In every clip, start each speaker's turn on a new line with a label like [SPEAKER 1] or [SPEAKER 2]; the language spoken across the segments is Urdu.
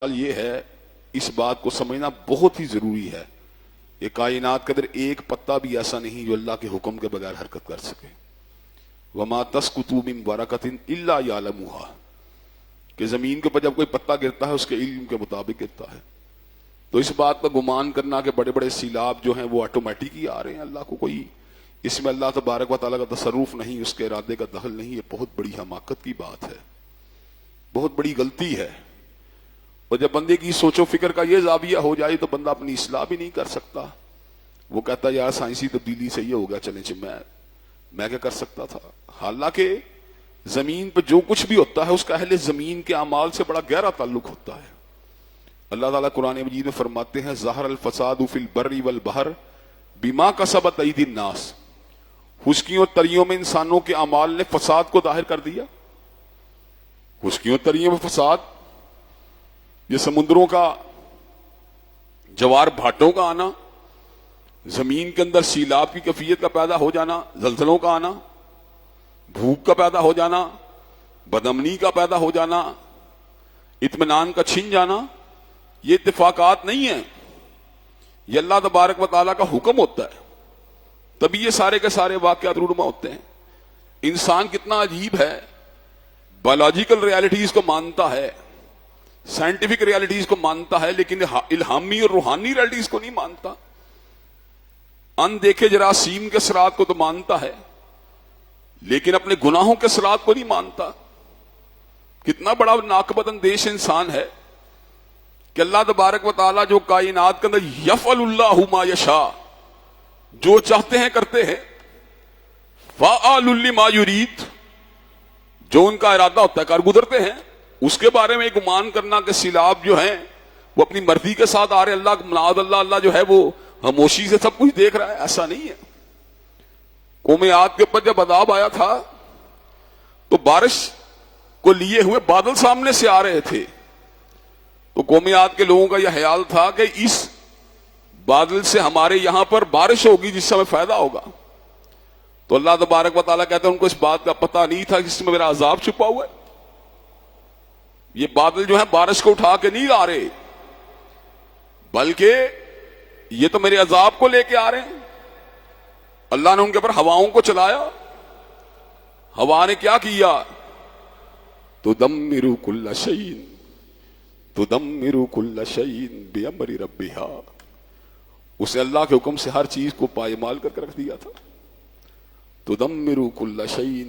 [SPEAKER 1] یہ ہے، اس بات کو سمجھنا بہت ہی ضروری ہے کہ کائنات کے اندر ایک پتا بھی ایسا نہیں جو اللہ کے حکم کے بغیر حرکت کر سکے۔ وما تسقط من ورقۃ الا یعلمها، کہ زمین کے اوپر جب کوئی پتا گرتا ہے اس کے علم کے مطابق گرتا ہے۔ تو اس بات کا گمان کرنا کہ بڑے بڑے سیلاب جو ہیں وہ آٹومیٹک ہی آ رہے ہیں، اللہ کو کوئی اس میں اللہ تبارک و تعالیٰ کا تصرف نہیں، اس کے ارادے کا دخل نہیں، یہ بہت بڑی حماقت کی بات ہے، بہت بڑی غلطی ہے۔ اور جب بندے کی سوچ و فکر کا یہ زاویہ ہو جائے تو بندہ اپنی اصلاح بھی نہیں کر سکتا۔ وہ کہتا ہے یار سائنسی تبدیلی سے یہ ہو گیا، چلیں میں کیا کر سکتا تھا۔ حالانکہ زمین پہ جو کچھ بھی ہوتا ہے اس کا اہل زمین کے اعمال سے بڑا گہرا تعلق ہوتا ہے۔ اللہ تعالیٰ قرآن مجید میں فرماتے ہیں ظہر الفساد فی البر والبحر بما کسبت ایدی الناس، خشکیوں تریوں میں انسانوں کے اعمال نے فساد کو ظاہر کر دیا۔ خشکیوں تریوں میں فساد، یہ سمندروں کا جوار بھاٹوں کا آنا، زمین کے اندر سیلاب کی کیفیت کا پیدا ہو جانا، زلزلوں کا آنا، بھوک کا پیدا ہو جانا، بدامنی کا پیدا ہو جانا، اطمینان کا چھن جانا، یہ اتفاقات نہیں ہیں، یہ اللہ تبارک و تعالیٰ کا حکم ہوتا ہے، تبھی یہ سارے کے سارے واقعات رونما ہوتے ہیں۔ انسان کتنا عجیب ہے، بایولوجیکل ریالٹیز کو مانتا ہے، سائنٹیفک ریالٹیز کو مانتا ہے، لیکن الہامی اور روحانی ریالٹیز کو نہیں مانتا۔ ان دیکھے جراثیم کے اثرات کو تو مانتا ہے، لیکن اپنے گناہوں کے اثرات کو نہیں مانتا۔ کتنا بڑا ناقبت اندیش انسان ہے کہ اللہ تبارک و تعالیٰ جو کائنات کے اندر یفعل اللہ ما یشاء، جو چاہتے ہیں کرتے ہیں، فعال لما یرید، جو ان کا ارادہ ہوتا ہے کر گزرتے ہیں۔ اس کے بارے میں گمان کرنا کہ سیلاب جو ہیں وہ اپنی مرضی کے ساتھ آ رہے، اللہ معاذ اللہ جو ہے وہ خاموشی سے سب کچھ دیکھ رہا ہے، ایسا نہیں ہے۔ قوم عاد کے اوپر جب عذاب آیا تھا تو بارش کو لیے ہوئے بادل سامنے سے آ رہے تھے، تو قوم عاد کے لوگوں کا یہ خیال تھا کہ اس بادل سے ہمارے یہاں پر بارش ہوگی جس سے ہمیں فائدہ ہوگا۔ تو اللہ تبارک و تعالیٰ کہتے ہیں ان کو اس بات کا پتہ نہیں تھا کہ اس میں میرا عذاب چھپا ہوا ہے۔ یہ بادل جو ہیں بارش کو اٹھا کے نہیں آ رہے، بلکہ یہ تو میرے عذاب کو لے کے آ رہے ہیں۔ اللہ نے ان کے اوپر ہواؤں کو چلایا، ہوا نے کیا کیا، تدمر کل شیء تدمر کل شیء بامر ربها، اسے اللہ کے حکم سے ہر چیز کو پائمال کر کے رکھ دیا تھا۔ تدمر کل شیء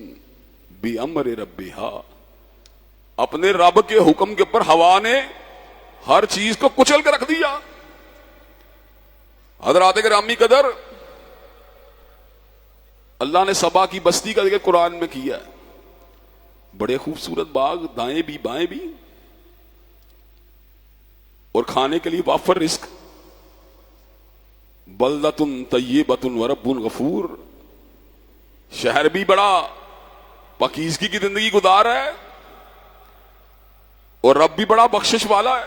[SPEAKER 1] بامر ربها، اپنے رب کے حکم کے اوپر ہوا نے ہر چیز کو کچل کے رکھ دیا۔ حضرات گرامی قدر، اللہ نے سبا کی بستی کا ذکر قرآن میں کیا ہے، بڑے خوبصورت باغ، دائیں بھی بائیں بھی، اور کھانے کے لیے وافر رزق، بلدۃ طیبۃ ورب غفور، شہر بھی بڑا پاکیزگی کی زندگی گزار ہے اور رب بھی بڑا بخشش والا ہے۔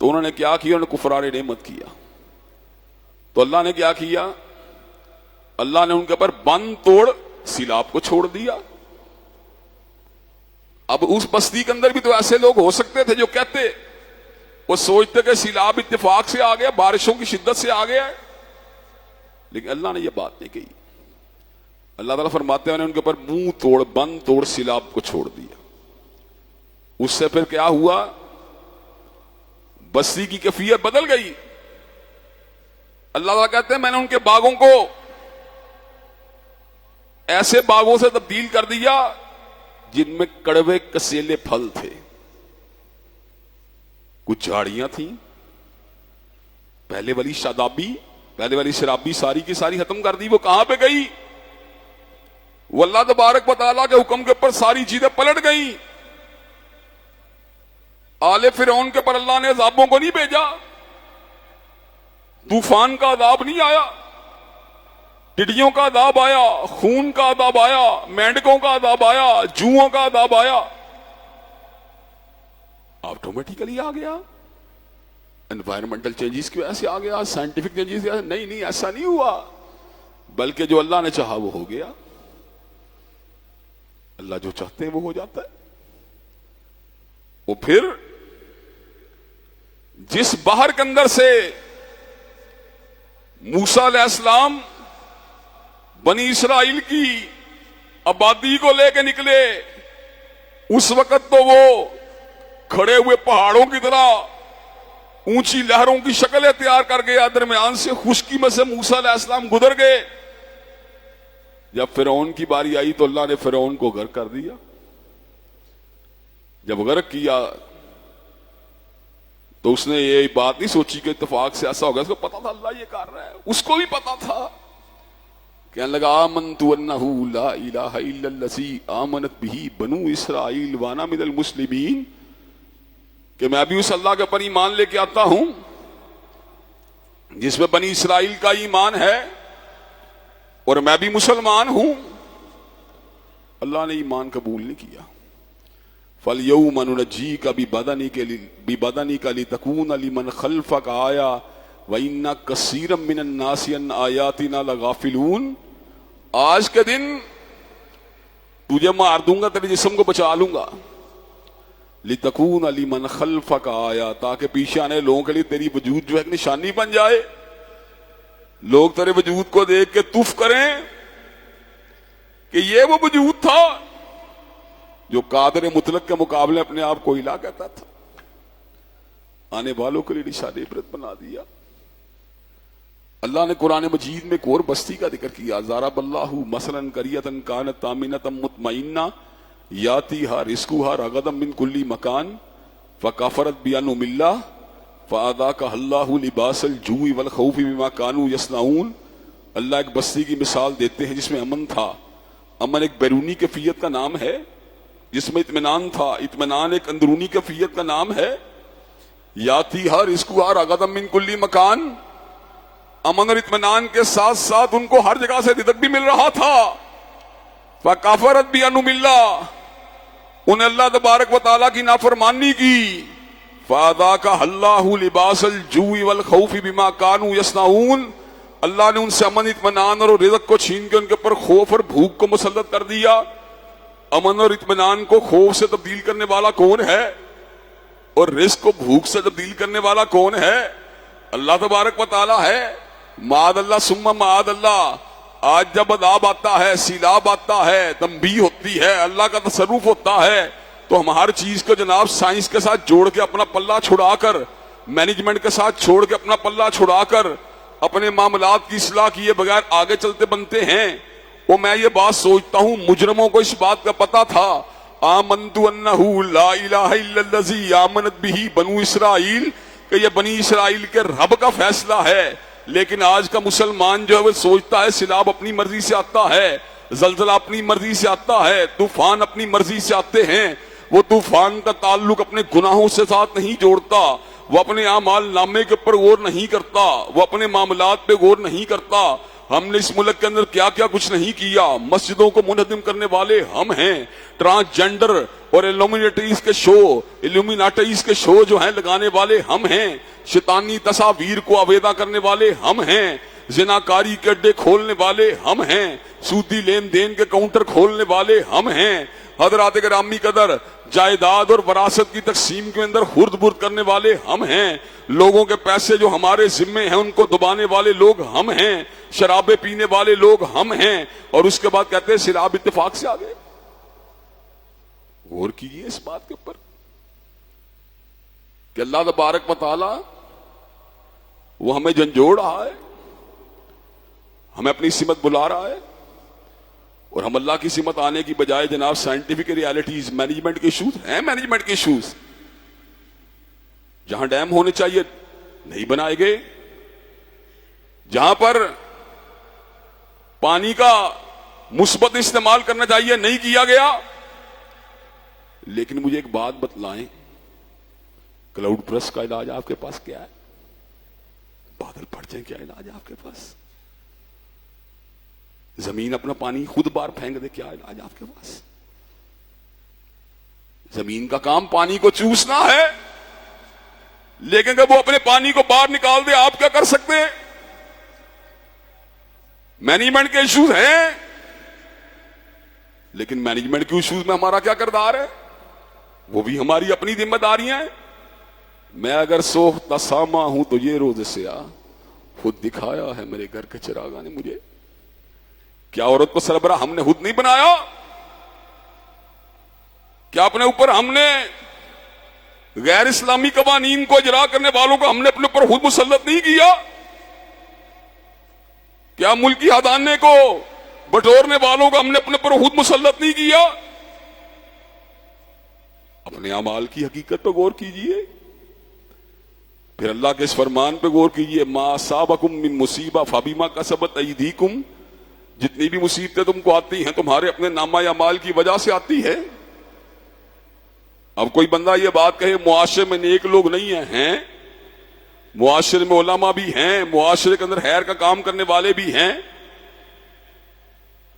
[SPEAKER 1] تو انہوں نے کیا کیا، انہوں نے کفران نعمت کیا۔ تو اللہ نے کیا کیا، اللہ نے ان کے اوپر بند توڑ سیلاب کو چھوڑ دیا۔ اب اس بستی کے اندر بھی تو ایسے لوگ ہو سکتے تھے جو کہتے، وہ سوچتے کہ سیلاب اتفاق سے آ گیا، بارشوں کی شدت سے آ گیا ہے، لیکن اللہ نے یہ بات نہیں کہی۔ اللہ تعالیٰ فرماتے ہیں نے ان کے اوپر منہ توڑ بند توڑ سیلاب کو چھوڑ دیا۔ اس سے پھر کیا ہوا، بستی کی کیفیت بدل گئی۔ اللہ تعالیٰ کہتے ہیں میں نے ان کے باغوں کو ایسے باغوں سے تبدیل کر دیا جن میں کڑوے کسیلے پھل تھے۔ کچھ جھاڑیاں تھیں، پہلے والی شادابی، پہلے والی شرابی ساری کی ساری ختم کر دی، وہ کہاں پہ گئی، وہ اللہ تبارک و تعالیٰ کے حکم کے اوپر ساری چیزیں پلٹ گئیں۔ آل فرعون کے پر اللہ نے عذابوں کو نہیں بھیجا، طوفان کا عذاب نہیں آیا، ٹڈیوں کا عذاب آیا، خون کا عذاب آیا، مینڈکوں کا عذاب آیا، جوؤں کا عذاب آیا، آٹومیٹیکلی آ گیا۔ انوائرمنٹل چینجز کی وجہ سے آ گیا، سائنٹیفک چینجز کی وجہ سے نہیں، ایسا نہیں ہوا، بلکہ جو اللہ نے چاہا وہ ہو گیا۔ اللہ جو چاہتے ہیں وہ ہو جاتا ہے۔ وہ پھر جس بحر کے اندر سے موسیٰ علیہ السلام بنی اسرائیل کی آبادی کو لے کے نکلے، اس وقت تو وہ کھڑے ہوئے پہاڑوں کی طرح اونچی لہروں کی شکلیں تیار کر گیا، درمیان سے خشکی میں سے موسیٰ علیہ السلام گزر گئے۔ جب فرعون کی باری آئی تو اللہ نے فرعون کو غرق کر دیا۔ جب غرق کیا تو اس نے یہ بات نہیں سوچی کہ اتفاق سے ایسا ہوگا، اس کو پتا تھا اللہ یہ کر رہا ہے، اس کو بھی پتا تھا۔ کہنے لگا آمنت انہ لا الہ الا الذی آمنت بہ بنو اسرائیل وانا من المسلمین، کہ میں بھی اس اللہ کے پر ایمان لے کے آتا ہوں جس میں بنی اسرائیل کا ایمان ہے، اور میں بھی مسلمان ہوں۔ اللہ نے ایمان قبول نہیں کیا۔ فَالْيَوْمَ نُنَجِّيكَ بِبَدَنِكَ لِتَكُونَ لِمَنْ خَلْفَكَ آیَةً وَإِنَّ كَثِيرًا مِّنَ النَّاسِ عَنْ آیَاتِنَا لَغَافِلُونَ۔ آج کے دن تجھے مار دوں گا، تیرے جسم کو بچا لوں گا، لِتَكُونَ لِمَنْ خَلْفَكَ آیَةً، تاکہ پیچھے آنے لوگوں کے لیے تیری وجود جو ہے ایک نشانی بن جائے، لوگ تیرے وجود کو دیکھ کے تف کریں کہ یہ وہ وجود تھا جو قادر مطلق کے مقابلے اپنے آپ کو الہ کہتا تھا۔ آنے والوں کے لیے نشان عبرت بنا دیا۔ اللہ نے قرآن مجید میں ایک اور بستی کا ذکر کیا، ضرب اللہ مثلا قریۃ کانت آمنۃ مطمئنہ یاتیہا رزقہا رغدا من کل مکان فکفرت بانعم اللہ فاذاقہا اللہ لباس الجوع والخوف بما کانوا یصنعون۔ اللہ ایک بستی کی مثال دیتے ہیں جس میں امن تھا۔ امن ایک بیرونی کیفیت کا نام ہے، جس میں اطمینان تھا۔ اطمینان ایک اندرونی کیفیت کا نام ہے۔ یاتیہا رزقہا رغدا من کل مکان، امن اور اطمینان کے ساتھ ساتھ ان کو ہر جگہ سے رزق بھی مل رہا تھا۔ فکفرت بانعم اللہ، انہیں اللہ تبارک و تعالیٰ کی نافرمانی کی۔ فاذاقہا اللہ لباس الجوع والخوف بما کانوا یصنعون، اللہ نے ان سے امن اطمینان اور رزق کو چھین کے ان کے اوپر خوف اور بھوک کو مسلط کر دیا۔ امن اور اطمینان کو خوف سے تبدیل کرنے والا کون ہے، اور رزق کو بھوک سے تبدیل کرنے والا کون ہے؟ اللہ تبارک و تعالیٰ ہے۔ معاذ اللہ ثم معاذ اللہ۔ آج جب عذاب آتا ہے، سیلاب آتا ہے، تنبیہ ہوتی ہے، اللہ کا تصرف ہوتا ہے، تو ہم ہر چیز کو جناب سائنس کے ساتھ جوڑ کے اپنا پلہ چھڑا کر، مینجمنٹ کے ساتھ چھوڑ کے اپنا پلہ چھڑا کر اپنے معاملات کی اصلاح کیے بغیر آگے چلتے بنتے ہیں۔ وہ میں یہ بات سوچتا ہوں مجرموں کو اس بات کا پتا تھا، آمنت انہ لا الہ الا الذی آمنت بہ بنو اسرائیل، کہ یہ بنی اسرائیل کے رب کا فیصلہ ہے۔ لیکن آج کا مسلمان جو ہے وہ سوچتا ہے سیلاب اپنی مرضی سے آتا ہے، زلزلہ اپنی مرضی سے آتا ہے، طوفان اپنی مرضی سے آتے ہیں۔ وہ طوفان کا تعلق اپنے گناہوں سے ساتھ نہیں جوڑتا، وہ اپنے اعمال نامے کے اوپر غور نہیں کرتا، وہ اپنے معاملات پہ غور نہیں کرتا۔ ہم نے اس ملک کے اندر کیا کیا کچھ نہیں کیا۔ مسجدوں کو منہدم کرنے والے ہم ہیں، ٹرانسجینڈر اور ایلومیناٹیز کے شو جو ہیں لگانے والے ہم ہیں، شیطانی تصاویر کو آویدہ کرنے والے ہم ہیں، زناکاری کے اڈے کھولنے والے ہم ہیں، سودی لین دین کے کاؤنٹر کھولنے والے ہم ہیں، حضرات گرامی قدر جائیداد اور وراثت کی تقسیم کے اندر خرد برد کرنے والے ہم ہیں، لوگوں کے پیسے جو ہمارے ذمے ہیں ان کو دبانے والے لوگ ہم ہیں، شرابیں پینے والے لوگ ہم ہیں، اور اس کے بعد کہتے ہیں سیلاب اتفاق سے آ گئے۔ غور کیجیے اس بات کے اوپر کہ اللہ تبارک و تعالی وہ ہمیں جھنجھوڑ رہا ہے، ہمیں اپنی سمت بلا رہا ہے، اور ہم اللہ کی سمت آنے کی بجائے جناب سائنٹیفک ریالٹیز، مینجمنٹ کے ایشوز ہیں، مینجمنٹ کے ایشوز جہاں ڈیم ہونے چاہیے نہیں بنائے گئے، جہاں پر پانی کا مثبت استعمال کرنا چاہیے نہیں کیا گیا۔ لیکن مجھے ایک بات بتلائیں، کلاؤڈ برسٹ کا علاج آپ کے پاس کیا ہے؟ بادل پھٹ جائیں، کیا علاج آپ کے پاس؟ زمین اپنا پانی خود باہر پھینک دے، کیا علاج آپ کے پاس؟ زمین کا کام پانی کو چوسنا ہے، لیکن جب وہ اپنے پانی کو باہر نکال دے آپ کیا کر سکتے ہیں؟ مینجمنٹ کے ایشوز ہیں، لیکن مینجمنٹ کے ایشوز میں ہمارا کیا کردار ہے؟ وہ بھی ہماری اپنی ذمہ داریاں ہیں. میں اگر سوختہ ساما ہوں تو یہ روز سیاہ خود دکھایا ہے میرے گھر کے چراغاں نے مجھے. کیا عورت کو سربراہ ہم نے خود نہیں بنایا؟ کیا اپنے اوپر ہم نے غیر اسلامی قوانین کو اجرا کرنے والوں کو ہم نے اپنے اوپر خود مسلط نہیں کیا؟ کیا ملکی حدانے کو بٹورنے والوں کو ہم نے اپنے اوپر خود مسلط نہیں کیا؟ اپنے اعمال کی حقیقت پہ غور کیجئے، پھر اللہ کے اس فرمان پہ غور کیجئے. ما اصابکم من مصیبہ فبما کسبت ایدیکم. جتنی بھی مصیبتیں تم کو آتی ہیں تمہارے اپنے نامہ اعمال کی وجہ سے آتی ہے. اب کوئی بندہ یہ بات کہے معاشرے میں نیک لوگ نہیں ہیں، معاشرے میں علماء بھی ہیں، معاشرے کے اندر خیر کا کام کرنے والے بھی ہیں،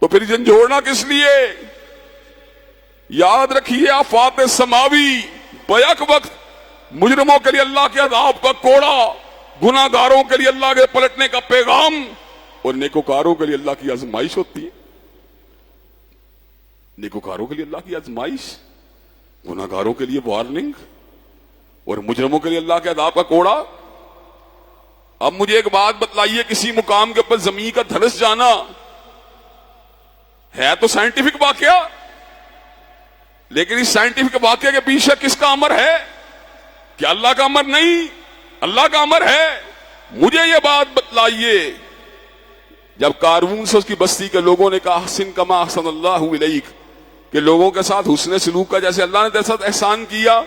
[SPEAKER 1] تو پھر جھنجھوڑنا کس لیے؟ یاد رکھیے آفات سماوی بیک وقت مجرموں کے لیے اللہ کے عذاب کا کوڑا، گناہ گاروں کے لیے اللہ کے پلٹنے کا پیغام، اور نیکوکاروں کے لیے اللہ کی آزمائش ہوتی ہے. نیکوکاروں کے لیے اللہ کی آزمائش، گناہ گاروں کے لیے وارننگ، اور مجرموں کے لیے اللہ کے عذاب کا کوڑا. اب مجھے ایک بات بتلائیے، کسی مقام کے اوپر زمین کا دھنس جانا ہے تو سائنٹیفک واقعہ، لیکن اس سائنٹیفک واقعے کے پیچھے کس کا امر ہے؟ کیا اللہ کا امر نہیں؟ اللہ کا امر ہے. مجھے یہ بات بتلائیے، جب قارون سے اس کی بستی کے لوگوں نے کہا احسن کما احسن اللہ الیک، کہ لوگوں کے ساتھ حسن سلوک کا جیسے اللہ نے تیرے ساتھ احسان کیا،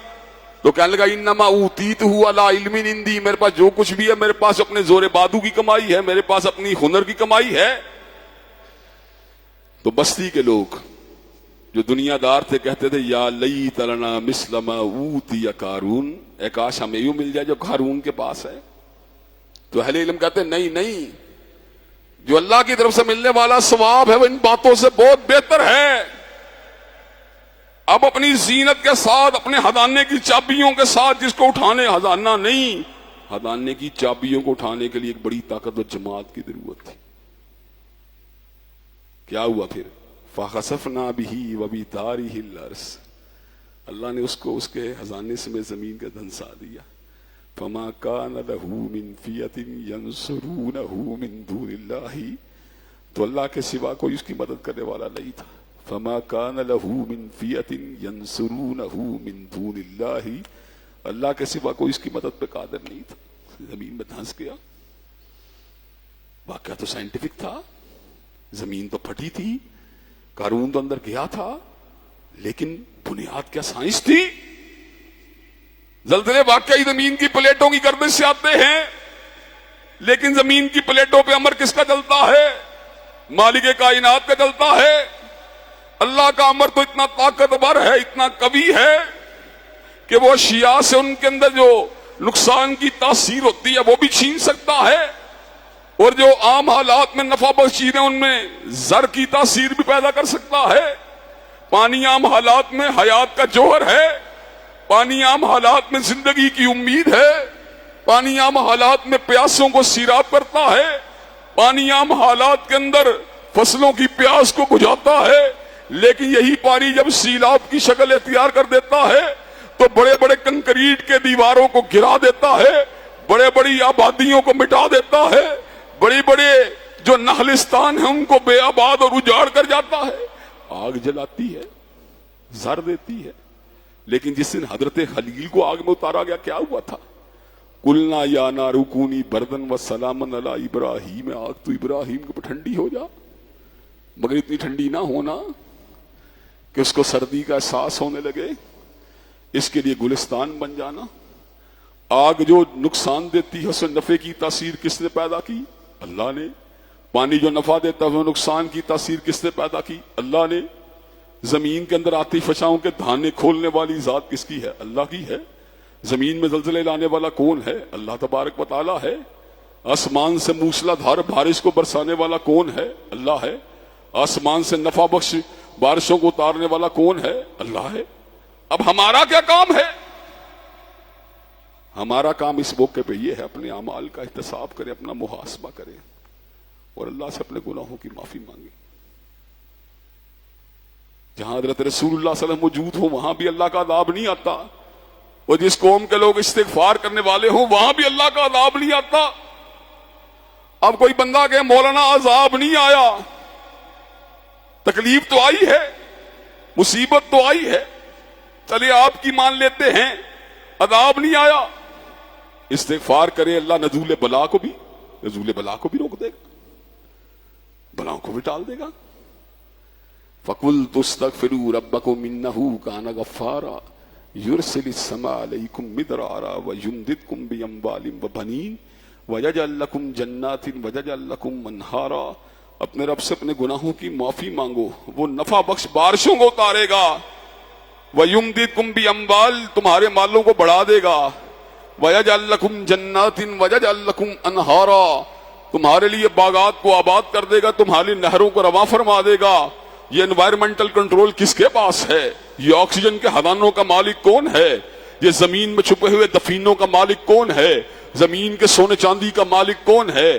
[SPEAKER 1] تو کہنے لگا انما اوتیتہ علی علم عندی، میرے پاس جو کچھ بھی ہے میرے پاس اپنے زور بادو کی کمائی ہے، میرے پاس اپنی ہنر کی کمائی ہے. تو بستی کے لوگ جو دنیا دار تھے کہتے تھے یا لیت لنا مثل ما اوتی قارون، اے کاش ہمیں یوں مل جائے جو قارون کے پاس ہے. تو اہل علم کہتے ہیں نہیں نہیں، جو اللہ کی طرف سے ملنے والا ثواب ہے وہ ان باتوں سے بہت بہتر ہے. اب اپنی زینت کے ساتھ، اپنے خزانے کی چابیوں کے ساتھ جس کو اٹھانے، خزانہ نہیں، خزانے کی چابیوں کو اٹھانے کے لیے ایک بڑی طاقتور جماعت کی ضرورت تھی. کیا ہوا پھر؟ فَخَسَفْنَا بِهِ وَبِدَارِهِ الْأَرْضَ، اللہ نے اس کو اس کے خزانے سے زمین کا دھنسا دیا. فَمَا كَانَ لَهُ مِنْ فِيَةٍ يَنْصُرُونَهُ مِنْ دُونِ اللَّهِ، تو اللہ کے سوا کوئی اس کی مدد کرنے والا نہیں تھا. فَمَا كَانَ لَهُ مِنْ فِيَةٍ يَنْصُرُونَهُ مِنْ دُونِ اللَّهِ، اللہ کے سوا کوئی اس کی مدد پہ قادر نہیں تھا. زمین میں دھنس گیا. واقعہ تو سائنٹیفک تھا، زمین تو پھٹی تھی، قارون تو اندر گیا تھا، لیکن بنیاد کیا سائنس تھی. زلزلے واقعی زمین کی پلیٹوں کی گردش سے آتے ہیں، لیکن زمین کی پلیٹوں پہ امر کس کا چلتا ہے؟ مالک کائنات کا چلتا ہے. اللہ کا امر تو اتنا طاقتور ہے، اتنا قوی ہے کہ وہ اشیاء سے ان کے اندر جو نقصان کی تاثیر ہوتی ہے وہ بھی چھین سکتا ہے، اور جو عام حالات میں نفع بخش چیزیں ان میں زر کی تاثیر بھی پیدا کر سکتا ہے. پانی عام حالات میں حیات کا جوہر ہے، پانی عام حالات میں زندگی کی امید ہے، پانی عام حالات میں پیاسوں کو سیراب کرتا ہے، پانی عام حالات کے اندر فصلوں کی پیاس کو بجھاتا ہے. لیکن یہی پانی جب سیلاب کی شکل اختیار کر دیتا ہے تو بڑے بڑے کنکریٹ کے دیواروں کو گرا دیتا ہے، بڑے بڑی آبادیوں کو مٹا دیتا ہے، بڑے بڑے جو نخلستان ہیں ان کو بے آباد اور اجاڑ کر جاتا ہے. آگ جلاتی ہے، زر دیتی ہے. لیکن جس دن حضرت خلیل کو آگ میں اتارا گیا کیا ہوا تھا؟ قلنا یا نار کونی بردن و سلاما علی ابراہیم، آگ تو ابراہیم کے اوپر ٹھنڈی ہو جا، مگر اتنی ٹھنڈی نہ ہونا کہ اس کو سردی کا احساس ہونے لگے، اس کے لیے گلستان بن جانا. آگ جو نقصان دیتی ہے اس سے نفع کی تاثیر کس نے پیدا کی؟ اللہ نے. پانی جو نفع دیتا ہے نقصان کی تاثیر کس نے پیدا کی؟ اللہ نے. زمین کے اندر آتی فشاؤں کے دھانے کھولنے والی ذات کس کی ہے؟ اللہ کی ہے. زمین میں زلزلے لانے والا کون ہے؟ اللہ تبارک و تعالی ہے. آسمان سے موسلا دھار بارش کو برسانے والا کون ہے؟ اللہ ہے. آسمان سے نفع بخش بارشوں کو اتارنے والا کون ہے؟ اللہ ہے. اب ہمارا کیا کام ہے؟ ہمارا کام اس موقع پہ یہ ہے اپنے اعمال کا احتساب کریں، اپنا محاسبہ کریں اور اللہ سے اپنے گناہوں کی معافی مانگیں. جہاں حضرت رسول اللہ صلی اللہ علیہ وسلم موجود ہو وہاں بھی اللہ کا عذاب نہیں آتا، اور جس قوم کے لوگ استغفار کرنے والے ہوں وہاں بھی اللہ کا عذاب نہیں آتا۔ اب کوئی بندہ کہ مولانا عذاب نہیں آیا، تکلیف تو آئی ہے، مصیبت تو آئی ہے، چلے آپ کی مان لیتے ہیں، عذاب نہیں آیا، استغفار کرے، اللہ نزول بلا کو بھی روک دے گا، بلاؤں کو بھی ٹال دے گا۔ فَقُلْتُ اسْتَغْفِرُوا رَبَّكُمْ إِنَّهُ كَانَ غَفَّارًا يُرْسِلِ السَّمَاءَ عَلَيْكُمْ مِدْرَارًا وَيُمْدِدْكُمْ بِأَمْوَالٍ وَبَنِينَ وَيَجْعَلْ لَكُمْ جَنَّاتٍ وَيَجْعَلْ لَكُمْ أَنْهَارًا۔ اپنے رب سے اپنے گناہوں کی معافی مانگو، وہ نفع بخش بارشوں کو اتارے گا۔ وَيُمْدِدْكُمْ بِأَمْوَالٍ، تمہارے مالوں کو بڑھا دے گا۔ وَيَجْعَلْ لَكُمْ جَنَّاتٍ وَيَجْعَلْ لَكُمْ أَنْهَارًا، تمہارے لیے باغات کو آباد کر دے گا، تمہاری نہروں کو رواں فرما دے گا۔ یہ انوائرمنٹل کنٹرول کس کے پاس ہے؟ یہ آکسیجن کے خزانوں کا مالک کون ہے؟ یہ زمین میں چھپے ہوئے دفینوں کا مالک کون ہے؟ زمین کے سونے چاندی کا مالک کون ہے؟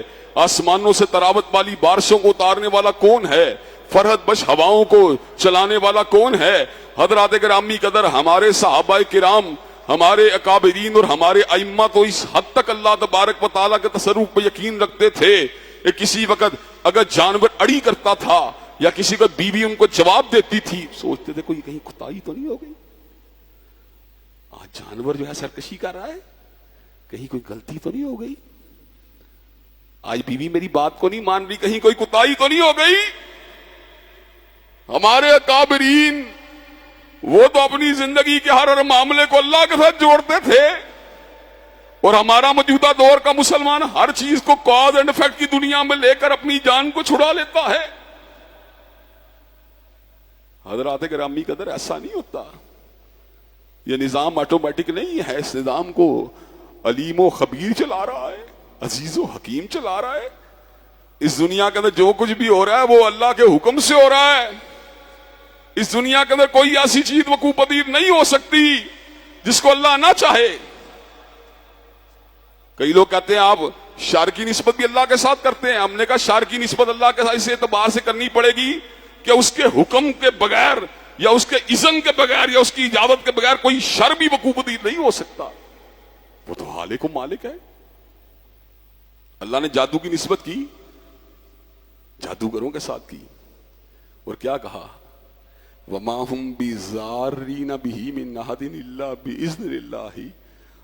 [SPEAKER 1] آسمانوں سے تراوت والی بارشوں کو اتارنے والا کون ہے؟ فرحت بخش ہواؤں کو چلانے والا کون ہے؟ حضرات گرامی قدر، ہمارے صحابہ کرام، ہمارے اکابرین اور ہمارے ائمہ تو اس حد تک اللہ تبارک و تعالیٰ کے تصرف پہ یقین رکھتے تھے کہ کسی وقت اگر جانور اڑی کرتا تھا یا کسی وقت بیوی ان کو جواب دیتی تھی، سوچتے تھے کوئی کہیں کوتاہی تو نہیں ہو گئی۔ آج جانور جو ہے سرکشی کر رہا ہے، کہیں کوئی غلطی تو نہیں ہو گئی؟ آج بیوی میری بات کو نہیں مان رہی، کہیں کوئی کوتاہی تو نہیں ہو گئی؟ ہمارے اکابرین وہ تو اپنی زندگی کے ہر معاملے کو اللہ کے ساتھ جوڑتے تھے، اور ہمارا موجودہ دور کا مسلمان ہر چیز کو کاز اینڈ افیکٹ کی دنیا میں لے کر اپنی جان کو چھڑا لیتا ہے۔ حضرات گرامی قدر، ایسا نہیں ہوتا، یہ نظام آٹومیٹک نہیں ہے، اس نظام کو علیم و خبیر چلا رہا ہے، عزیز و حکیم چلا رہا ہے۔ اس دنیا کے اندر جو کچھ بھی ہو رہا ہے وہ اللہ کے حکم سے ہو رہا ہے۔ اس دنیا کے اندر کوئی ایسی چیز وقوع پذیر نہیں ہو سکتی جس کو اللہ نہ چاہے۔ کئی لوگ کہتے ہیں آپ شر کی نسبت بھی اللہ کے ساتھ کرتے ہیں، ہم نے کہا شر کی نسبت اللہ کے ساتھ اس اعتبار سے کرنی پڑے گی کہ اس کے حکم کے بغیر یا اس کے اذن کے بغیر یا اس کی اجازت کے بغیر کوئی شر بھی وقوع پذیر نہیں ہو سکتا۔ وہ تو خالق و مالک ہے۔ اللہ نے جادو کی نسبت کی جادوگروں کے ساتھ کی، اور کیا کہا؟ وَمَا هُمْ بِضَارِّينَ بِهِ مِنْ أَحَدٍ إِلَّا بِإِذْنِ اللَّهِ،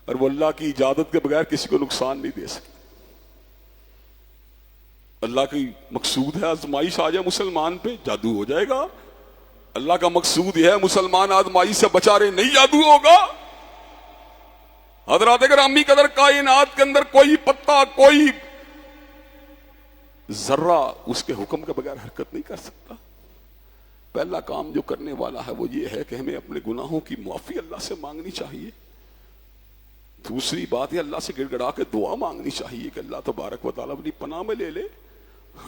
[SPEAKER 1] اور وہ اللہ کی اجازت کے بغیر کسی کو نقصان نہیں دے سکتے۔ اللہ کی مقصود ہے آزمائش آ جائے مسلمان پہ، جادو ہو جائے گا۔ اللہ کا مقصود یہ ہے مسلمان آزمائش سے بچا رہے، نہیں جادو ہوگا۔ حضرات گرامی قدر، کائنات کے اندر کوئی پتا، کوئی ذرہ اس کے حکم کے بغیر حرکت نہیں کر سکتا۔ پہلا کام جو کرنے والا ہے وہ یہ ہے کہ ہمیں اپنے گناہوں کی معافی اللہ سے مانگنی چاہیے۔ دوسری بات ہے اللہ سے گڑ گڑا کے دعا مانگنی چاہیے کہ اللہ تبارک و تعالیٰ اپنی پناہ میں لے لے۔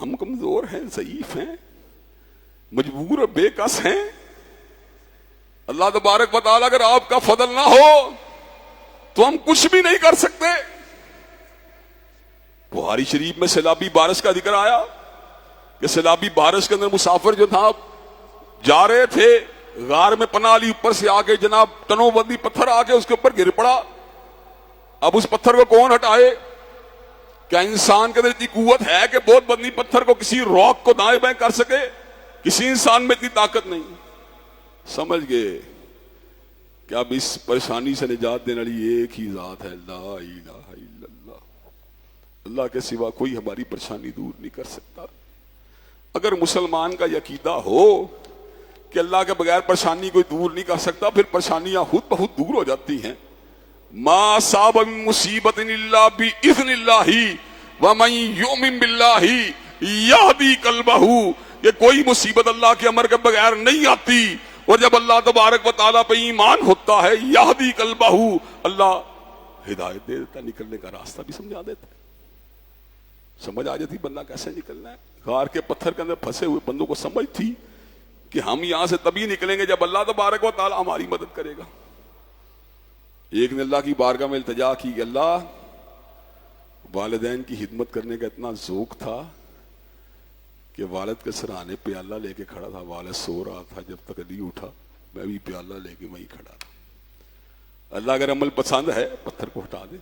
[SPEAKER 1] ہم کمزور ہیں، ضعیف ہیں، مجبور اور بے کس ہیں۔ اللہ تبارک و تعالیٰ اگر آپ کا فضل نہ ہو تو ہم کچھ بھی نہیں کر سکتے۔ بخاری شریف میں سیلابی بارش کا ذکر آیا کہ سیلابی بارش کے اندر مسافر جو تھا جا رہے تھے، غار میں پناہ لی، اوپر سے آ کے جناب ٹنوں بندی پتھر آ کے اس کے اوپر گر پڑا۔ اب اس پتھر کو کون ہٹائے؟ کیا انسان کے اندر اتنی قوت ہے کہ بہت بندی پتھر کو کسی راک کو دائیں بائیں کر سکے؟ کسی انسان میں اتنی طاقت نہیں۔ سمجھ گئے کہ اب اس پریشانی سے نجات دینے والی ایک ہی ذات ہے، لا الہ الا اللہ۔ اللہ کے سوا کوئی ہماری پریشانی دور نہیں کر سکتا۔ اگر مسلمان کا یہ عقیدہ ہو کہ اللہ کے بغیر پریشانی کوئی دور نہیں کر سکتا، پھر پریشانیاں خود بخود دور ہو جاتی ہیں۔ ما اصاب من مصیبت الا باذن اللہ ومن یؤمن باللہ یہدی قلبہ، کہ کوئی مصیبت اللہ کے امر کے بغیر نہیں آتی، اور جب اللہ تبارک و تعالیٰ پہ ایمان ہوتا ہے، یہدی قلبہ، اللہ ہدایت دے دیتا، نکلنے کا راستہ بھی سمجھا دیتا ہے۔ سمجھ آ جاتی بندہ کیسے نکلنا ہے۔ غار کے پتھر کے اندر پھنسے ہوئے بندوں کو سمجھ تھی کہ ہم یہاں سے تبھی نکلیں گے جب اللہ تبارک و تعالیٰ ہماری مدد کرے گا۔ ایک نے اللہ کی بارگاہ میں التجا کی کہ اللہ، والدین کی خدمت کرنے کا اتنا ذوق تھا کہ والد کے سرانے پیالہ لے کے کھڑا تھا، والد سو رہا تھا، جب تک نہیں اٹھا میں بھی پیالہ لے کے وہیں کھڑا تھا. اللہ اگر عمل پسند ہے پتھر کو ہٹا دے،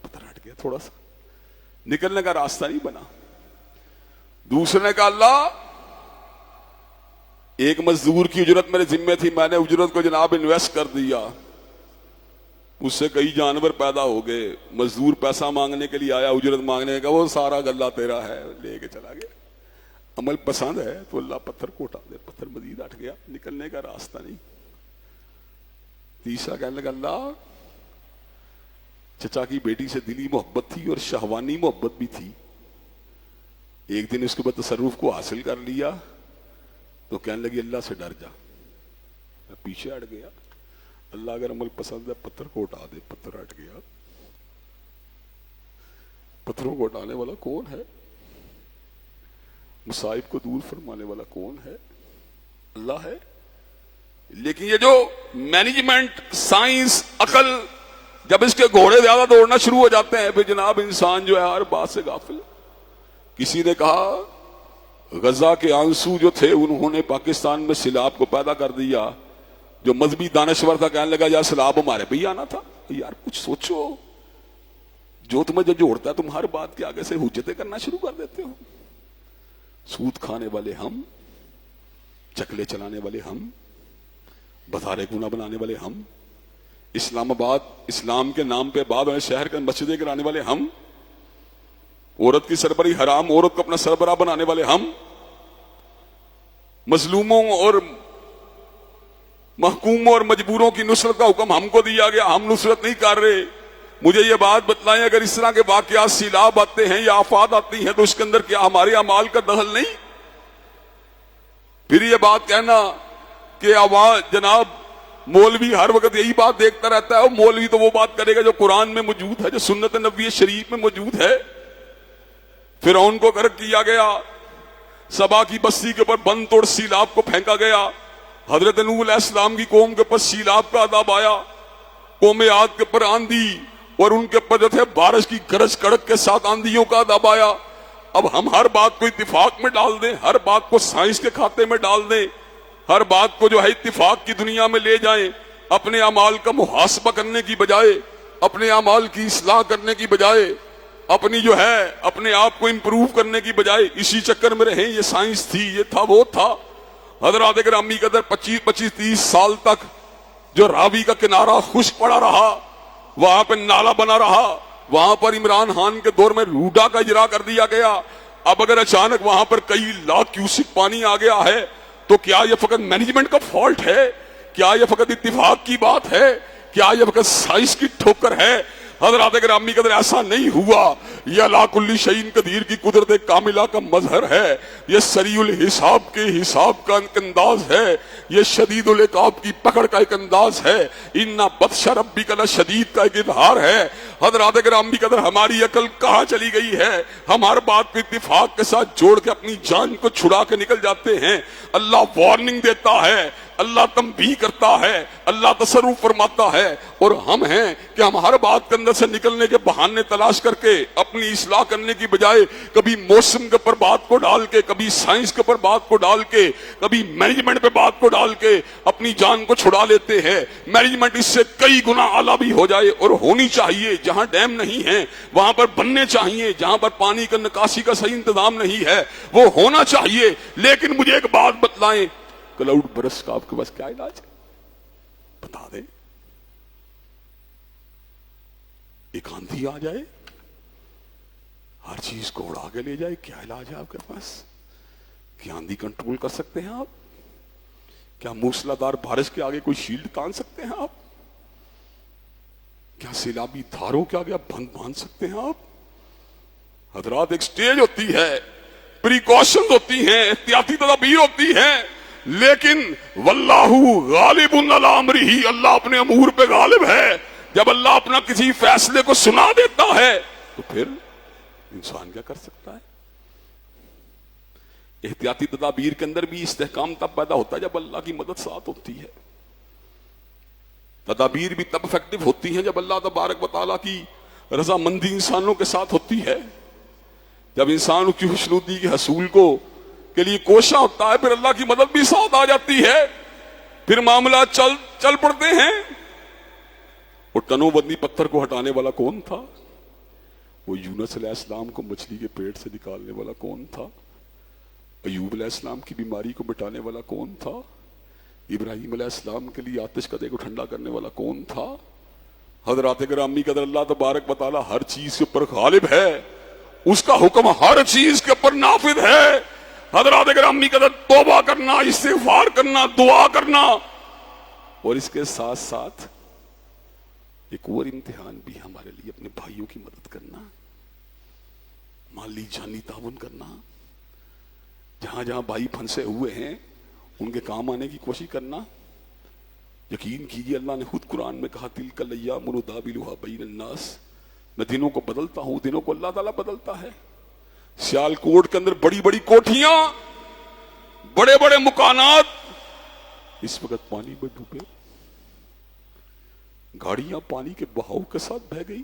[SPEAKER 1] پتھر ہٹ گیا، تھوڑا سا نکلنے کا راستہ نہیں بنا. دوسرے نے کہا اللہ ایک مزدور کی اجرت میرے ذمے تھی، میں نے اجرت کو جناب انویسٹ کر دیا، اس سے کئی جانور پیدا ہو گئے، مزدور پیسہ مانگنے کے لیے آیا، اجرت مانگنے کا، وہ سارا غلہ تیرا ہے، لے کے چلا گیا. عمل پسند ہے تو اللہ پتھر کو اٹھا دے، پتھر مزید ہٹ گیا، نکلنے کا راستہ نہیں. تیسرا کہنے لگا اللہ چچا کی بیٹی سے دلی محبت تھی اور شہوانی محبت بھی تھی، ایک دن اس کے بعد تصرف کو حاصل کر لیا تو کہنے لگی اللہ سے ڈر جا. میں پیچھے ہٹ گیا، اللہ اگر عمل پسند ہے پتھر کو اٹھا دے، پتھر ہٹ گیا. پتھروں کو اٹھانے والا کون ہے؟ مصائب کو دور فرمانے والا کون ہے؟ اللہ ہے. لیکن یہ جو مینجمنٹ، سائنس، عقل، جب اس کے گھوڑے زیادہ دوڑنا شروع ہو جاتے ہیں پھر جناب انسان جو ہے ہر بات سے غافل. کسی نے کہا غزہ کے آنسو جو تھے انہوں نے پاکستان میں سیلاب کو پیدا کر دیا. جو مذہبی دانشور تھا کہنے لگا یار سیلاب ہمارے پہ ہی آنا تھا. یار کچھ سوچو، جو تمہیں جو جوڑتا ہے تم ہر بات کے آگے سے حجتیں کرنا شروع کر دیتے ہو. سود کھانے والے ہم، چکلے چلانے والے ہم، بازارے گنا بنانے والے ہم، اسلام آباد اسلام کے نام پہ بعد میں شہر کے مسجدیں گرانے والے ہم، عورت کی سربراہی حرام، عورت کو اپنا سربراہ بنانے والے ہم، مظلوموں اور محکوموں اور مجبوروں کی نصرت کا حکم ہم کو دیا گیا، ہم نصرت نہیں کر رہے. مجھے یہ بات بتلائیں اگر اس طرح کے واقعات سیلاب آتے ہیں یا آفات آتی ہیں تو اس کے اندر کیا ہمارے اعمال کا دخل نہیں؟ پھر یہ بات کہنا کہ جناب مولوی ہر وقت یہی بات دیکھتا رہتا ہے، اور مولوی تو وہ بات کرے گا جو قرآن میں موجود ہے، جو سنت نبوی شریف میں موجود ہے. فرعون کو غرق کیا گیا، سبا کی بستی کے اوپر بند توڑ سیلاب کو پھینکا گیا. حضرت نوح علیہ السلام کی قوم کے اوپر سیلاب کا عذاب آیا، قوم عاد کے اوپر آندھی اور ان کے اوپر جو تھے بارش کی گرج کڑک کے ساتھ آندھیوں کا عذاب آیا. اب ہم ہر بات کو اتفاق میں ڈال دیں، ہر بات کو سائنس کے کھاتے میں ڈال دیں، ہر بات کو جو ہے اتفاق کی دنیا میں لے جائیں، اپنے اعمال کا محاسبہ کرنے کی بجائے، اپنے اعمال کی اصلاح کرنے کی بجائے، اپنی جو ہے اپنے آپ کو امپروو کرنے کی بجائے اسی چکر میں رہیں یہ سائنس تھی، یہ تھا، وہ تھا. حضرات گرامی قدر 25-30 سال تک جو راوی کا کنارہ خشک پڑا رہا، وہاں پہ نالا بنا رہا، وہاں پر عمران خان کے دور میں روڈا کا اجرا کر دیا گیا. اب اگر اچانک وہاں پر کئی لاکھ کیوسک پانی آ گیا ہے تو کیا یہ فقط مینجمنٹ کا فالٹ ہے؟ کیا یہ فقط اتفاق کی بات ہے؟ کیا یہ فقط سائنس کی ٹھوکر ہے؟ حضرات گرامی قدر ایسا نہیں ہوا. یہ اللہ کل شیء قدیر کی قدرت کاملہ کا مظہر ہے، یہ سریع الحساب کے حساب کا ایک انداز ہے، یہ شدید العقاب کی پکڑ کا ایک انداز ہے، ان بطش ربک لشدید کا ایک اظہار ہے. حضرات گرامی قدر ہماری عقل کہاں چلی گئی ہے؟ ہم ہر بات کو اتفاق کے ساتھ جوڑ کے اپنی جان کو چھڑا کے نکل جاتے ہیں. اللہ وارننگ دیتا ہے، اللہ تنبیہ کرتا ہے، اللہ تصرف فرماتا ہے، اور ہم ہیں کہ ہم ہر بات کے اندر سے نکلنے کے بہانے تلاش کر کے اپنی اصلاح کرنے کی بجائے کبھی موسم کے اوپر بات کو ڈال کے، کبھی سائنس کے اوپر بات کو ڈال کے، کبھی مینجمنٹ پہ بات کو ڈال کے اپنی جان کو چھڑا لیتے ہیں. مینجمنٹ اس سے کئی گنا اعلیٰ بھی ہو جائے اور ہونی چاہیے. جہاں ڈیم نہیں ہے وہاں پر بننے چاہیے، جہاں پر پانی کا نکاسی کا صحیح انتظام نہیں ہے وہ ہونا چاہیے. لیکن مجھے ایک بات بتلائیں، کلاؤڈ برس کا آپ کے پاس کیا علاج ہے؟ بتا دیں. ایک آندھی آ جائے ہر چیز کو اڑا کے لے جائے، کیا علاج ہے آپ کے پاس؟ کیا آندھی کنٹرول کر سکتے ہیں آپ؟ کیا موسلا دھار بارش کے آگے کوئی شیلڈ تان سکتے ہیں آپ؟ کیا سیلابی دھاروں کے آگے بند باندھ سکتے ہیں آپ؟ حضرات ایک سٹیج ہوتی ہے، پریکاشنز ہوتی ہیں، احتیاطی تدابیر ہوتی ہیں، لیکن واللہ غالب علی امرہ، اللہ اپنے امور پہ غالب ہے. جب اللہ اپنا کسی فیصلے کو سنا دیتا ہے تو پھر انسان کیا کر سکتا ہے؟ احتیاطی تدابیر کے اندر بھی استحکام تب پیدا ہوتا ہے جب اللہ کی مدد ساتھ ہوتی ہے. تدابیر بھی تب افیکٹو ہوتی ہیں جب اللہ تبارک و تعالیٰ کی رضامندی انسانوں کے ساتھ ہوتی ہے. جب انسان کی خوشنودی کے حصول کو کے لیے کوشاں ہوتا ہے، پھر اللہ کی مدد بھی ساتھ آ جاتی ہے، پھر معاملات چل پڑتے ہیں۔ اور ٹنوں بندی پتھر کو ہٹانے والا کون تھا؟ وہ یونس علیہ السلام کو مچھلی کے پیٹ سے نکالنے والا کون تھا؟ ایوب علیہ السلام کی بیماری کو مٹانے والا کون تھا؟ ابراہیم علیہ السلام کے لیے آتش قدے کو ٹھنڈا کرنے والا کون تھا؟ حضرات گرامی قدر اللہ تبارک و تعالی ہر چیز کے اوپر غالب ہے، اس کا حکم ہر چیز کے اوپر نافذ ہے۔ حضرات گرامی قدر توبہ کرنا، استغفار کرنا، دعا کرنا، اور اس کے ساتھ ساتھ ایک اور امتحان بھی ہمارے لیے اپنے بھائیوں کی مدد کرنا، مالی جانی تعاون کرنا، جہاں جہاں بھائی پھنسے ہوئے ہیں ان کے کام آنے کی کوشش کرنا۔ یقین کیجیے اللہ نے خود قرآن میں کہا تلک الایام نداولها بین الناس، میں دنوں کو بدلتا ہوں، دنوں کو اللہ تعالیٰ بدلتا ہے۔ سیال کوٹ کے اندر بڑی بڑی کوٹھیاں، بڑے بڑے مکانات اس وقت پانی میں ڈوبے، گاڑیاں پانی کے بہاؤ کے ساتھ بہہ گئی،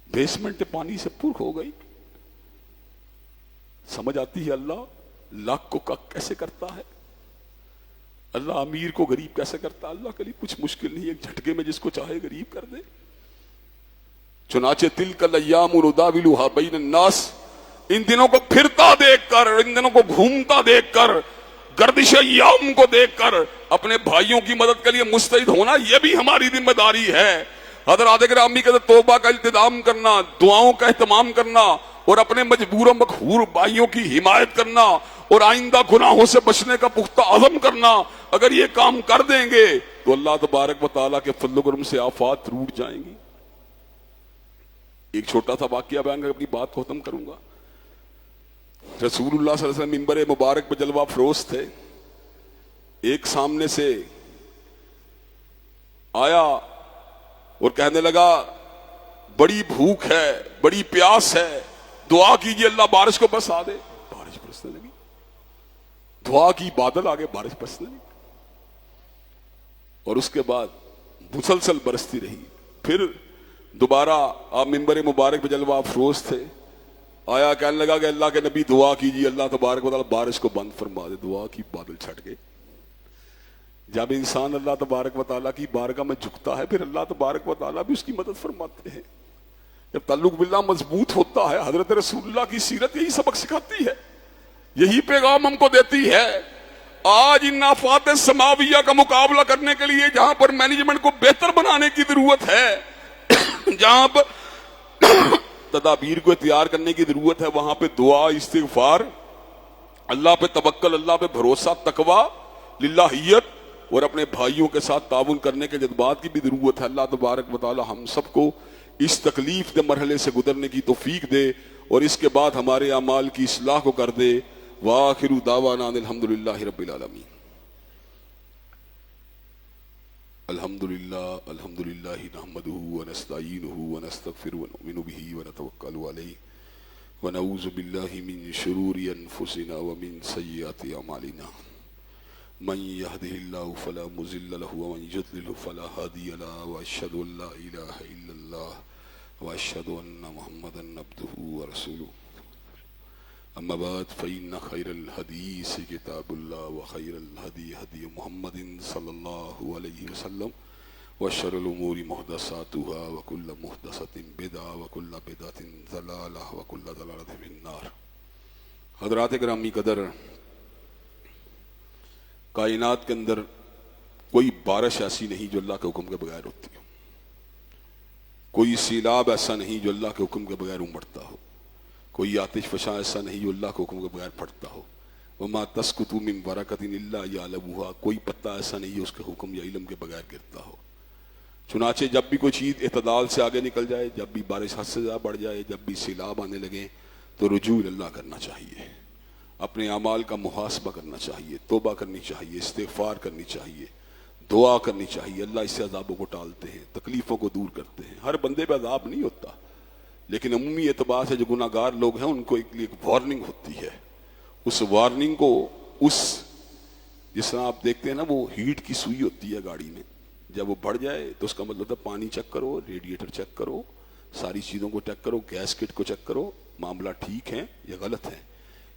[SPEAKER 1] بیسمنٹ پانی سے پر ہو گئی۔ سمجھ آتی ہے اللہ لاکھ کو کیسے کرتا ہے، اللہ امیر کو غریب کیسے کرتا ہے۔ اللہ کے لیے کچھ مشکل نہیں، ایک جھٹکے میں جس کو چاہے غریب کر دے۔ چنانچہ تلک الایام نداولها بین الناس، ان دنوں کو پھرتا دیکھ کر، ان دنوں کو گھومتا دیکھ کر، گردش ایام کو دیکھ کر اپنے بھائیوں کی مدد کے لیے مستعد ہونا، یہ بھی ہماری ذمہ داری ہے۔ حضرات گرامی کے توبہ کا التزام کرنا، دعاؤں کا اہتمام کرنا، اور اپنے مجبور و مقہور بھائیوں کی حمایت کرنا، اور آئندہ گناہوں سے بچنے کا پختہ عزم کرنا۔ اگر یہ کام کر دیں گے تو اللہ تبارک و تعالیٰ کے فضل و کرم سے آفات روٹ جائیں گی۔ ایک چھوٹا سا واقعہ بیان کر اپنی بات کو ختم کروں گا۔ رسول اللہ صلی اللہ علیہ وسلم منبر مبارک پہ جلوہ افروز تھے، ایک سامنے سے آیا اور کہنے لگا بڑی بھوک ہے، بڑی پیاس ہے، دعا کیجیے اللہ بارش کو برسا دے۔ بارش برسنے لگی، دعا کی، بادل آگے، بارش برسنے لگی، اور اس کے بعد مسلسل برستی رہی۔ پھر دوبارہ آپ منبر مبارک پہ جلوہ افروز تھے، آیا کہنے لگا کہ اللہ کے نبی دعا کیجیے اللہ تبارک و تعالیٰ بارش کو بند فرما دے۔ دعا کی، بادل چھٹ گئے۔ جب انسان اللہ تبارک و تعالیٰ کی بارگاہ میں جھکتا ہے پھر اللہ تبارک و تعالیٰ بھی اس کی مدد فرماتے ہیں۔ جب تعلق باللہ مضبوط ہوتا ہے، حضرت رسول اللہ کی سیرت یہی سبق سکھاتی ہے، یہی پیغام ہم کو دیتی ہے۔ آج ان آفات سماویہ کا مقابلہ کرنے کے لیے جہاں پر مینجمنٹ کو بہتر بنانے کی ضرورت ہے، جہاں پر تدابیر کو اختیار کرنے کی ضرورت ہے، وہاں پہ دعا، استغفار، اللہ پہ توکل، اللہ پہ بھروسہ، تقوی، للہیت، اور اپنے بھائیوں کے ساتھ تعاون کرنے کے جذبات کی بھی ضرورت ہے۔ اللہ تبارک و تعالی ہم سب کو اس تکلیف کے مرحلے سے گزرنے کی توفیق دے، اور اس کے بعد ہمارے اعمال کی اصلاح کو کر دے۔ وآخر دعوانا الحمدللہ رب العالمین۔ الحمدللہ نحمدہ ونستعینہ ونستغفرہ ونؤمن بہ ونتوکل علیہ ونعوذ باللہ من شرور انفسنا ومن سیئات اعمالنا، من يهده الله فلا مضل له ومن يضلل فلا هادي له، واشهد ان لا اله الا الله واشهد ان محمدا عبده ورسوله، اما بعد فان خير الحديث كتاب الله وخير الهدي هدي محمد صلى الله عليه وسلم، وشر الامور محدثاتها وكل محدثة بدعة وكل بدعة ضلالة وكل ضلالة في النار۔ حضرات گرامی قدر، کائنات کے اندر کوئی بارش ایسی نہیں جو اللہ کے حکم کے بغیر ہوتی ہو، کوئی سیلاب ایسا نہیں جو اللہ کے حکم کے بغیر امڑتا ہو، کوئی آتش فشاں ایسا نہیں جو اللہ کے حکم کے بغیر پھٹتا ہو۔ وما تسقط من ورقۃ الا یعلمها، کوئی پتا ایسا نہیں جو اس کے حکم یا علم کے بغیر گرتا ہو۔ چنانچہ جب بھی کوئی چیز اعتدال سے آگے نکل جائے، جب بھی بارش حد سے زیادہ بڑھ جائے، جب بھی سیلاب آنے لگے، تو رجوع اللہ کرنا چاہیے، اپنے اعمال کا محاسبہ کرنا چاہیے، توبہ کرنی چاہیے، استغفار کرنی چاہیے، دعا کرنی چاہیے۔ اللہ اس سے عذابوں کو ٹالتے ہیں، تکلیفوں کو دور کرتے ہیں۔ ہر بندے پہ عذاب نہیں ہوتا، لیکن عمومی اعتبار سے جو گناہ گار لوگ ہیں ان کو ایک وارننگ ہوتی ہے۔ اس وارننگ کو جس طرح آپ دیکھتے ہیں نا، وہ ہیٹ کی سوئی ہوتی ہے گاڑی میں، جب وہ بڑھ جائے تو اس کا مطلب ہے پانی چیک کرو، ریڈیٹر چیک کرو، ساری چیزوں کو چیک کرو، گیس کٹ کو چیک کرو، معاملہ ٹھیک ہے یا غلط ہے۔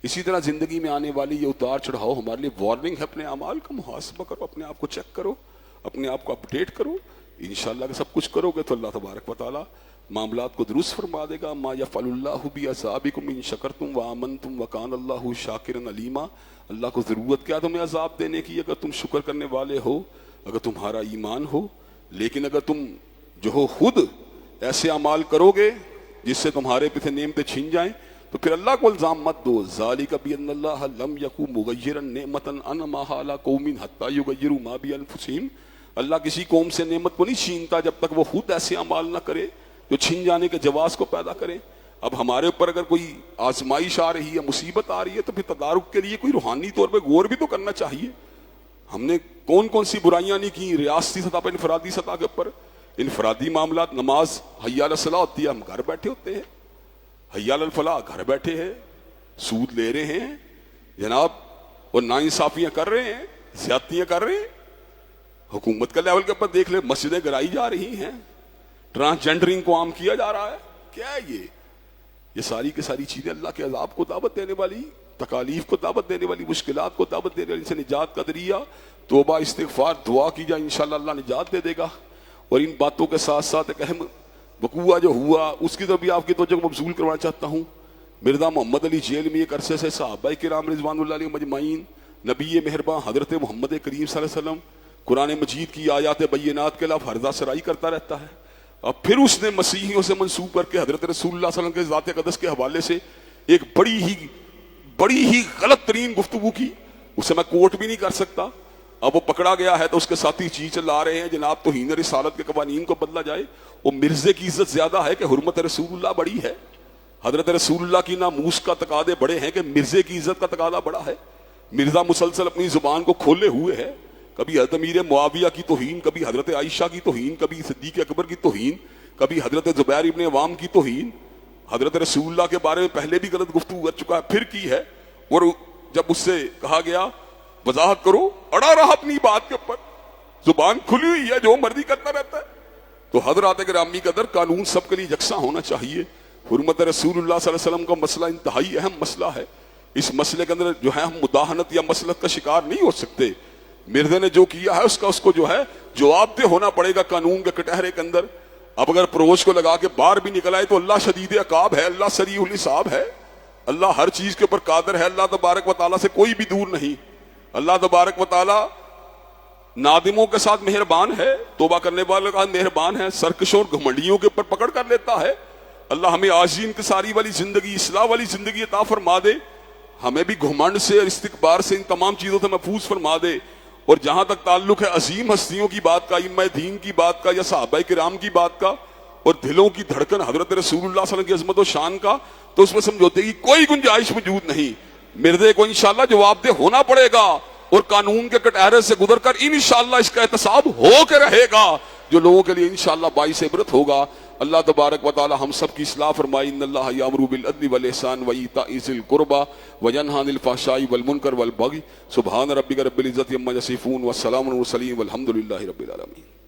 [SPEAKER 1] اسی طرح زندگی میں آنے والی یہ اتار چڑھاؤ ہمارے لیے وارننگ ہے. اپنے اعمال کا محاسبہ کرو, اپنے آپ کو چیک کرو, اپنے آپ کو اپڈیٹ کرو. انشاءاللہ کہ سب کچھ کرو گے تو اللہ تبارک و تعالی معاملات کو درست فرما دے گا. ما یفعل اللہ بعذابکم ان شکرتم وآمنتم وکان اللہ شاکرا علیما. اللہ کو ضرورت کیا تمہیں عذاب دینے کی اگر تم شکر کرنے والے ہو, اگر تمہارا ایمان ہو. لیکن اگر تم جو ہو خود ایسے اعمال کرو گے جس سے تمہارے پہ سے نعمتیں چھن جائیں تو پھر اللہ کو الزام مت دو. ذالک بان اللہ لم یکن مغیرا نعمتا انعمها علی قوم حتی یغیروا ما بانفسہم. اللہ کسی قوم سے نعمت کو نہیں چھینتا جب تک وہ خود ایسے اعمال نہ کرے جو چھن جانے کے جواز کو پیدا کرے. اب ہمارے اوپر اگر کوئی آزمائش آ رہی ہے, مصیبت آ رہی ہے, تو پھر تدارک کے لیے کوئی روحانی طور پہ غور بھی تو کرنا چاہیے. ہم نے کون کون سی برائیاں نہیں کی ریاستی سطح پر, انفرادی سطح کے اوپر. انفرادی معاملات, نماز حی علی الصلاۃ ہوتی ہے, ہم گھر بیٹھے ہوتے ہیں. حی علی الفلاح گھر بیٹھے ہیں, سود لے رہے ہیں جناب, اور ناانصافیاں کر رہے ہیں, زیادتیاں کر رہے ہیں. حکومت کا لیول کے اوپر دیکھ لے, مسجدیں گرائی جا رہی ہیں, ٹرانسجینڈرنگ کو عام کیا جا رہا ہے. کیا ہے یہ ساری کی ساری چیزیں اللہ کے عذاب کو دعوت دینے والی, تکالیف کو دعوت دینے والی, مشکلات کو دعوت دینے والی. ان سے نجات کا ذریعہ توبہ, استغفار, دعا کی جائے, انشاءاللہ اللہ نجات دے دے گا. اور ان باتوں کے ساتھ ساتھ ایک اہم وقوعہ جو ہوا اس کی طرف بھی آپ کی توجہ کو مبذول کروانا چاہتا ہوں. مرزا محمد علی جیل میں ایک عرصے سے صحابہ کرام رضوان اللہ علیہ مجمعین, نبی مہرباں حضرت محمد کریم صلی اللہ علیہ وسلم قرآن مجید کی آیات بینات کے خلاف ہرزہ سرائی کرتا رہتا ہے. اور پھر اس نے مسیحیوں سے منسوب کر کے حضرت رسول اللہ صلی اللہ علیہ وسلم کے ذات اقدس کے حوالے سے ایک بڑی ہی غلط ترین گفتگو کی. اسے میں کوٹ بھی نہیں کر سکتا. اب وہ پکڑا گیا ہے تو اس کے ساتھی چیز چلا رہے ہیں جناب توہین رسالت کے قوانین کو بدلا جائے. وہ مرزے کی عزت زیادہ ہے کہ حرمت رسول اللہ بڑی ہے. حضرت رسول اللہ کی ناموس کا تقاضے بڑے ہیں کہ مرزے کی عزت کا تقاضا بڑا ہے. مرزا مسلسل اپنی زبان کو کھولے ہوئے ہے. کبھی حضرت امیر معاویہ کی توہین, کبھی حضرت عائشہ کی توہین, کبھی صدیق اکبر کی توہین, کبھی حضرت زبیر ابن عوام کی توہین. حضرت رسول اللہ کے بارے میں پہلے بھی غلط گفتگو کر چکا ہے, پھر کی ہے. اور جب اس سے کہا گیا وضاحت کرو, اڑا رہا اپنی بات کے اوپر, زبان کھلی ہوئی ہے, جو مرضی کرتا رہتا ہے. تو حضرات گرامی قدر, قانون سب کے لیے یکساں ہونا چاہیے. حرمت رسول اللہ صلی اللہ علیہ وسلم کا مسئلہ انتہائی اہم مسئلہ ہے. اس مسئلے کے اندر جو ہے ہم مداہنت یا مسلط کا شکار نہیں ہو سکتے. مرزا نے جو کیا ہے اس کو جو ہے جواب دہ ہونا پڑے گا قانون کے کٹہرے کے اندر. اب اگر پروش کو لگا کے باہر بھی نکل آئے تو اللہ شدید عقاب ہے, اللہ سریع الحساب ہے, اللہ ہر چیز کے اوپر قادر ہے. اللہ تبارک و تعالیٰ سے کوئی بھی دور نہیں. اللہ تبارک و تعالیٰ نادموں کے ساتھ مہربان ہے, توبہ کرنے والوں کے ساتھ مہربان ہے, سرکشوں اور گھمنڈیوں کے اوپر پکڑ کر لیتا ہے. اللہ ہمیں عاجزی انکساری والی زندگی, اصلاح والی زندگی عطا فرما دے. ہمیں بھی گھمنڈ سے اور استکبار سے, ان تمام چیزوں سے محفوظ فرما دے. اور جہاں تک تعلق ہے عظیم ہستیوں کی بات کا, ائمہ دین کی بات کا یا صحابہ کرام کی بات کا, اور دلوں کی دھڑکن حضرت رسول اللہ صلی اللہ علیہ وسلم کی عظمت و شان کا, تو اس میں سمجھوتے کی کوئی گنجائش موجود نہیں. مرزے کو انشاءاللہ جواب دہ ہونا پڑے گا اور قانون کے کٹہرے سے گزر کر انشاءاللہ اس کا احتساب ہو کے رہے گا, جو لوگوں کے لیے انشاءاللہ باعث عبرت ہوگا. اللہ تبارک و تعالی ہم سب کی اصلاح فرمائے. ان اللہ یامر بالعدل والاحسان وایتاء ذی القربى وینھی عن الفحشاء والمنکر والبغی. سبحان ربک رب العزۃ عما یصفون والسلام علی المرسلین والحمد للہ رب العالمین.